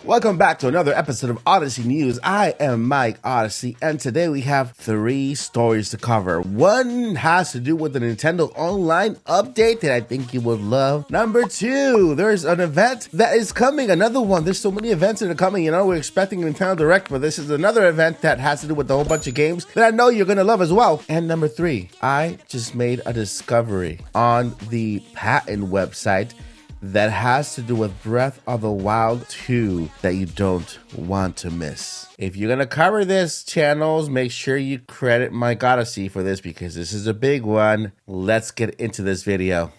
Welcome back to another episode of Odyssey News. I am Mike Odyssey, and today we have 3 stories to cover. One has to do with the Nintendo Online update that I think you would love. Number 2, there's an event that is coming. Another one. There's so many events that are coming. You know, we're expecting Nintendo Direct, but this is another event that has to do with a whole bunch of games that I know you're going to love as well. And number 3, I just made a discovery on the patent website that has to do with Breath of the Wild 2 that you don't want to miss. If you're going to cover this, channels, make sure you credit Mike Odyssey for this because this is a big one. Let's get into this video.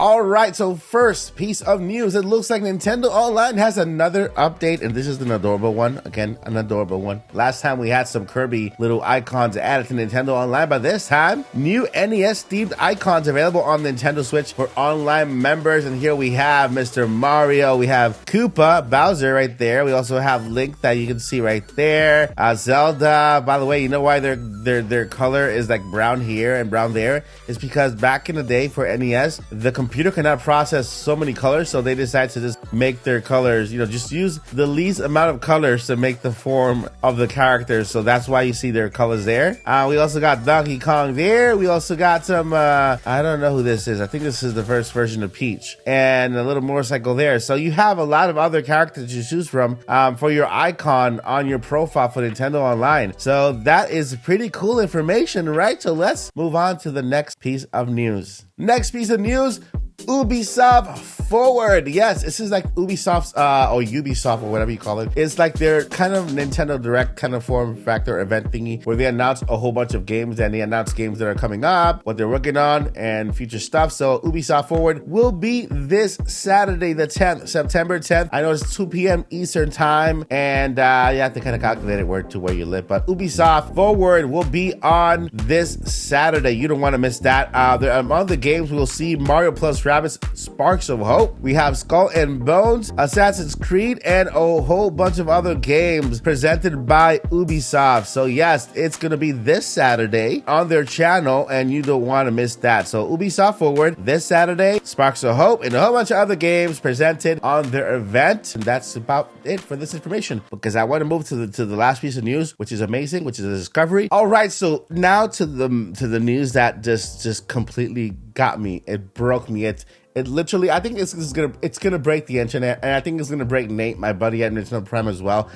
Alright, so first piece of news, it looks like Nintendo Online has another update, and this is an adorable one. Again, an adorable one. Last time we had some Kirby little icons added to Nintendo Online, but this time, new NES-themed icons available on Nintendo Switch for online members, and here we have Mr. Mario, we have Koopa, Bowser right there, we also have Link that you can see right there, Zelda. By the way, you know why their color is like brown here and brown there? It's because back in the day for NES, the computer cannot process so many colors, so they decided to just make their colors, you know, just use the least amount of colors to make the form of the characters. So that's why you see their colors there. We also got Donkey Kong there. We also got some, I don't know who this is. I think this is the first version of Peach, and a little motorcycle there. So you have a lot of other characters to choose from for your icon on your profile for Nintendo Online. So that is pretty cool information, right? So let's move on to the next piece of news. Next piece of news, Ubisoft Forward. Yes, this is like Ubisoft's or Ubisoft or whatever you call it. It's like their kind of Nintendo Direct kind of form factor event thingy where they announce a whole bunch of games, and they announce games that are coming up, what they're working on, and future stuff. So Ubisoft Forward will be this Saturday the 10th, September 10th. I know it's 2 p.m. Eastern time, and you have to kind of calculate it to where you live, but Ubisoft Forward will be on this Saturday. You don't want to miss that. Among the games, we'll see Mario plus Rabbids Sparks of Hope. We have Skull and Bones, Assassin's Creed, and a whole bunch of other games presented by Ubisoft. So yes, it's going to be this Saturday on their channel, and you don't want to miss that. So Ubisoft Forward this Saturday, Sparks of Hope, and a whole bunch of other games presented on their event. And that's about it for this information, because I want to move to the last piece of news, which is amazing, which is a discovery. All right, so now to the news that just completely got me. It broke me. It literally, I think it's gonna break the internet, and I think it's gonna break Nate, my buddy at Nintendo Prime as well.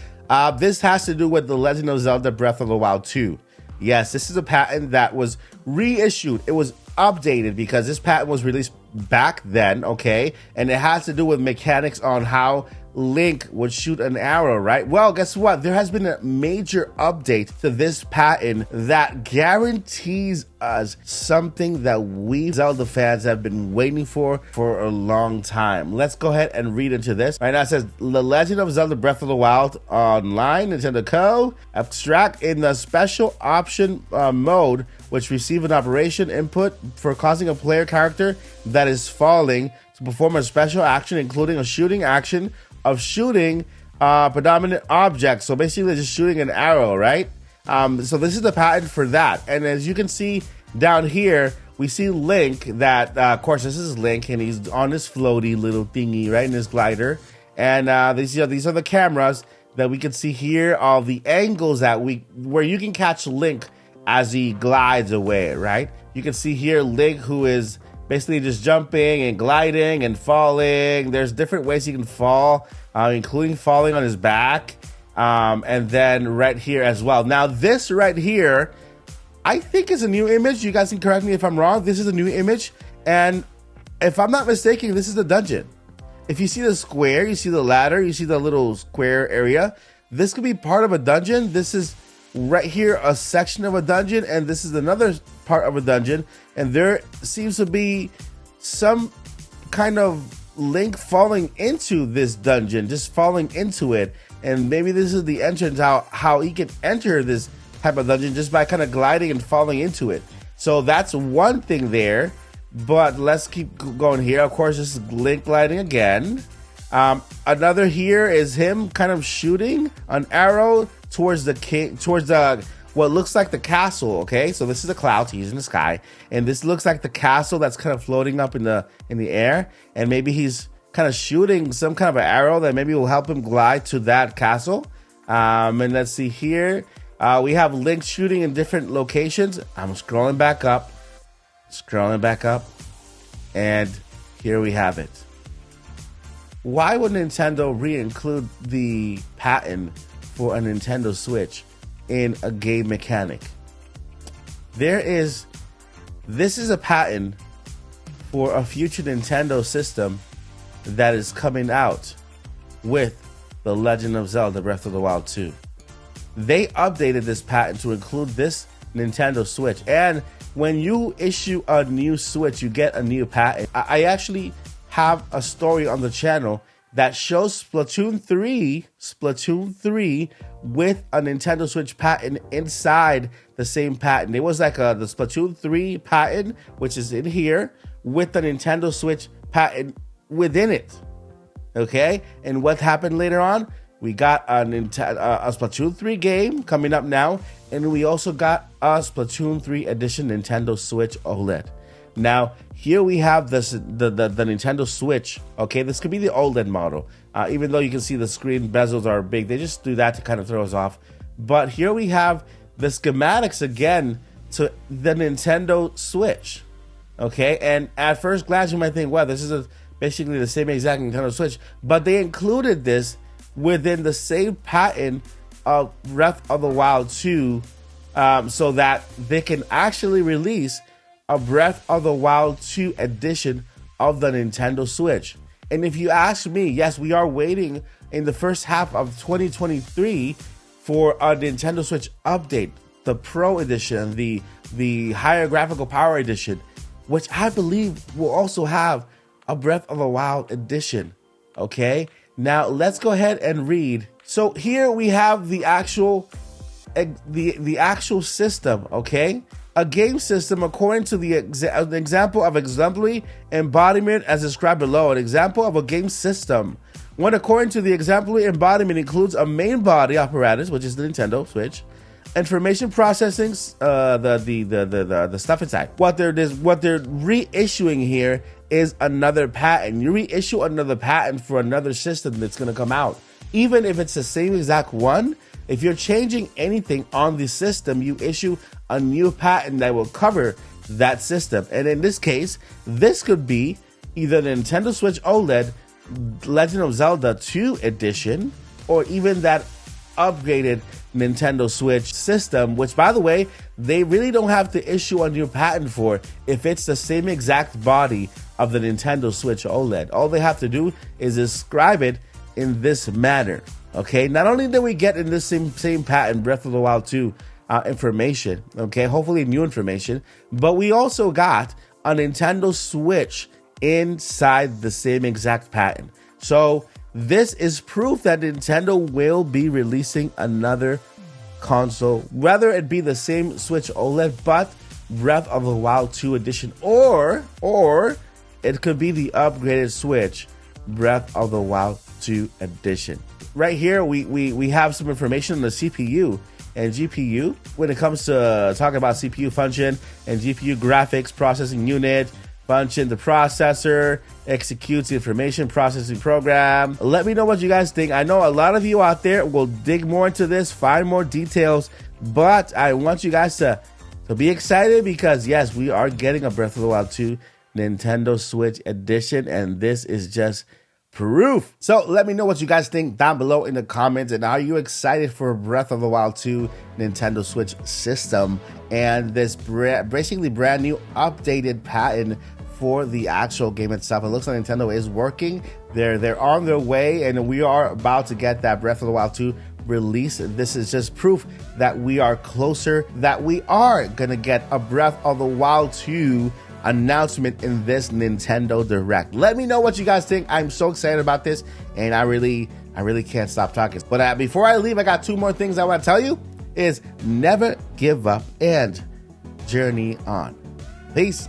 This has to do with The Legend of Zelda Breath of the Wild 2. Yes, this is a patent that was reissued. It was updated because this patent was released back then, okay? And it has to do with mechanics on how Link would shoot an arrow, right? Well, guess what? There has been a major update to this patent that guarantees us something that we Zelda fans have been waiting for a long time. Let's go ahead and read into this. Right now it says, The Legend of Zelda Breath of the Wild Online, Nintendo Co. Abstract in the special option mode, which receive an operation input for causing a player character that is falling to perform a special action, including a shooting action of shooting predominant objects. So basically just shooting an arrow, right? So this is the patent for that. And as you can see down here, we see Link that, of course, this is Link, and he's on this floaty little thingy, right, in his glider. And these are the cameras that we can see here, all the angles that where you can catch Link as he glides away, right? You can see here Link, who is basically just jumping and gliding and falling. There's different ways he can fall, including falling on his back, and then right here as well. Now this right here, I think is a new image. You guys can correct me if I'm wrong. This is a new image, and if I'm not mistaken, this is the dungeon. If you see the square, you see the ladder, you see the little square area, this could be part of a dungeon. This is right here a section of a dungeon, and this is another part of a dungeon, and there seems to be some kind of Link falling into this dungeon, just falling into it, and maybe this is the entrance, how he can enter this type of dungeon just by kind of gliding and falling into it. So that's one thing there, but let's keep going here. Of course, this is Link gliding again. Another here is him kind of shooting an arrow towards the what looks like the castle. Okay, so this is the clouds, he's in the sky, and this looks like the castle that's kind of floating up in the air, and maybe he's kind of shooting some kind of an arrow that maybe will help him glide to that castle. And let's see here, we have Link shooting in different locations. I'm scrolling back up, and here we have it. Why would Nintendo re-include the patent for a Nintendo Switch in a game mechanic? This is a patent for a future Nintendo system that is coming out with The Legend of Zelda Breath of the Wild 2. They updated this patent to include this Nintendo Switch, and when you issue a new Switch, you get a new patent. I actually have a story on the channel that shows Splatoon 3 with a Nintendo Switch patent inside the same patent. It was like the Splatoon 3 patent, which is in here, with the Nintendo Switch patent within it. Okay, and what happened later on? We got a Splatoon 3 game coming up now, and we also got a Splatoon 3 edition Nintendo Switch OLED. Now, here we have the Nintendo Switch. Okay, this could be the OLED model. Even though you can see the screen bezels are big, they just do that to kind of throw us off. But here we have the schematics again to the Nintendo Switch. Okay, and at first glance you might think, well, this is basically the same exact Nintendo Switch, but they included this within the same patent of Breath of the Wild 2, so that they can actually release a Breath of the Wild 2 edition of the Nintendo Switch. And if you ask me, yes, we are waiting in the first half of 2023 for a Nintendo Switch update, the Pro Edition, the higher graphical power edition, which I believe will also have a Breath of the Wild edition. Okay, now let's go ahead and read. So here we have the actual system. Okay, a game system according to the example of exemplary embodiment as described below. An example of a game system, one according to the exemplary embodiment, includes a main body apparatus, which is the Nintendo Switch, information processing, the stuff inside. What they're reissuing here is another patent. You reissue another patent for another system that's going to come out, even if it's the same exact one. If you're changing anything on the system, you issue a new patent that will cover that system. And in this case, this could be either the Nintendo Switch OLED Legend of Zelda 2 edition, or even that upgraded Nintendo Switch system, which, by the way, they really don't have to issue a new patent for if it's the same exact body of the Nintendo Switch OLED. All they have to do is describe it in this manner. Okay, not only did we get in this same patent Breath of the Wild 2 information, okay, hopefully new information, but we also got a Nintendo Switch inside the same exact patent. So this is proof that Nintendo will be releasing another console, whether it be the same Switch OLED but Breath of the Wild 2 edition, or it could be the upgraded Switch Breath of the Wild 2 edition. Right here we have some information on the CPU and GPU when it comes to talking about CPU function and GPU graphics processing unit function. The processor executes the information processing program. Let me know what you guys think. I know a lot of you out there will dig more into this, find more details, but I want you guys to be excited because yes, we are getting a Breath of the Wild 2 Nintendo Switch edition, and this is just proof. So let me know what you guys think down below in the comments, and are you excited for Breath of the Wild 2 Nintendo Switch system and this basically brand new updated patent for the actual game itself? It looks like Nintendo is working. They're on their way, and we are about to get that Breath of the Wild 2 release. This is just proof that we are closer, that we are gonna get a Breath of the Wild 2 announcement in this Nintendo Direct. Let me know what you guys think. I'm so excited about this, and I really can't stop talking. But before I leave, I got two more things I want to tell you. Is never give up and journey on. Peace.